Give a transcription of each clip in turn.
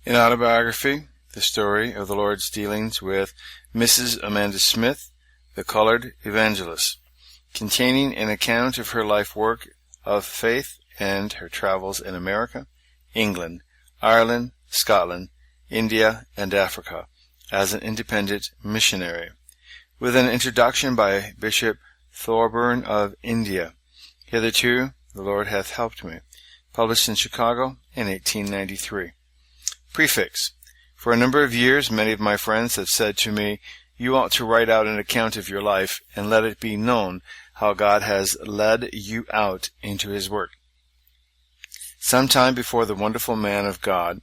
In Autobiography, the story of the Lord's dealings with Mrs. Amanda Smith, the colored evangelist, containing an account of her life work of faith and her travels in America, England, Ireland, Scotland, India, and Africa as an independent missionary, with an introduction by Bishop Thorburn of India. Hitherto the Lord hath helped me. Published in Chicago in 1893. Preface. For a number of years many of my friends have said to me, "You ought to write out an account of your life and let it be known how God has led you out into His work." Some time before the wonderful man of God,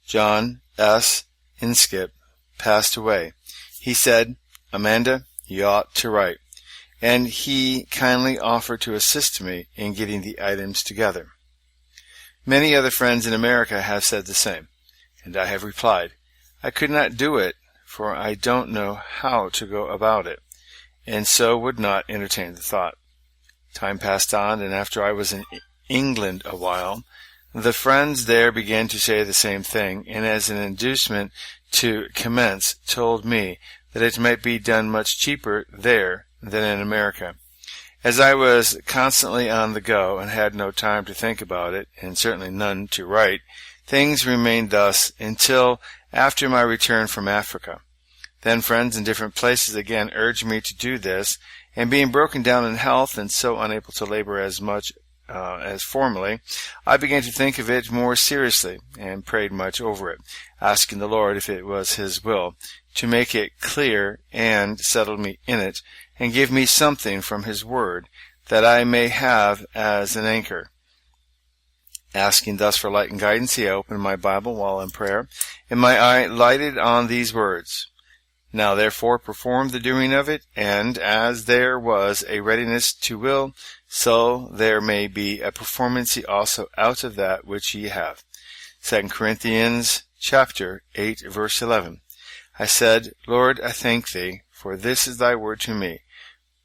John S. Inskip, passed away, he said, "Amanda, you ought to write," and he kindly offered to assist me in getting the items together. Many other friends in America have said the same, and I have replied, I could not do it, for I don't know how to go about it, and so would not entertain the thought. Time passed on, and after I was in England a while, the friends there began to say the same thing, and as an inducement to commence, told me that it might be done much cheaper there than in America. As I was constantly on the go and had no time to think about it, and certainly none to write, things remained thus until after my return from Africa. Then friends in different places again urged me to do this, and being broken down in health and so unable to labor as much as formerly, I began to think of it more seriously, and prayed much over it, asking the Lord if it was His will to make it clear and settle me in it, and give me something from His Word that I may have as an anchor. Asking thus for light and guidance, I opened my Bible while in prayer, and my eye lighted on these words, "Now therefore perform the doing of it, and as there was a readiness to will, so there may be a performance also out of that which ye have." 2 Corinthians chapter 8, verse 11. I said, "Lord, I thank Thee, for this is Thy word to me,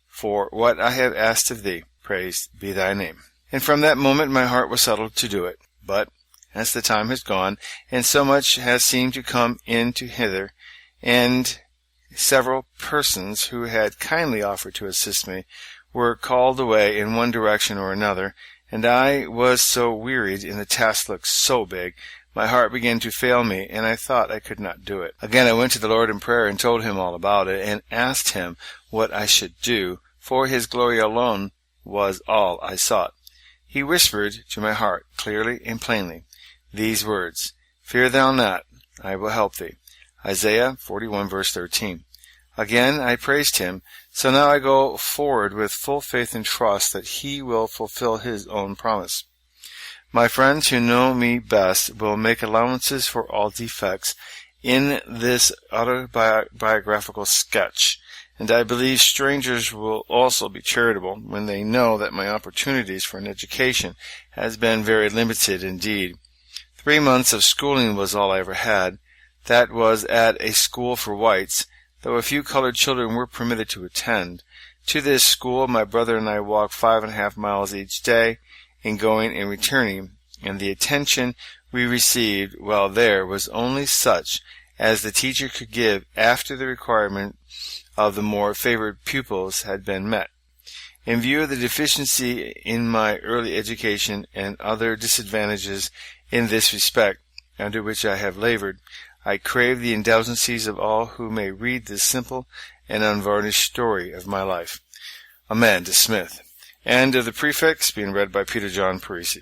for what I have asked of Thee. Praised be Thy name." And from that moment my heart was settled to do it. But as the time has gone, and so much has seemed to come in to hither, and several persons who had kindly offered to assist me were called away in one direction or another, and I was so wearied, and the task looked so big, my heart began to fail me, and I thought I could not do it. Again I went to the Lord in prayer and told Him all about it, and asked Him what I should do, for His glory alone was all I sought. He whispered to my heart, clearly and plainly, these words, "Fear thou not, I will help thee." Isaiah 41, verse 13. Again I praised Him, so now I go forward with full faith and trust that He will fulfill His own promise. My friends who know me best will make allowances for all defects in this autobiographical sketch, and I believe strangers will also be charitable when they know that my opportunities for an education has been very limited indeed. 3 months of schooling was all I ever had. That was at a school for whites, though a few colored children were permitted to attend. To this school my brother and I walked 5.5 miles each day in going and returning, and the attention we received while there was only such as the teacher could give after the requirement of the more favored pupils had been met. In view of the deficiency in my early education and other disadvantages in this respect under which I have labored, I crave the indulgencies of all who may read this simple and unvarnished story of my life. Amanda Smith. End of the prefix, being read by Peter John Parisi.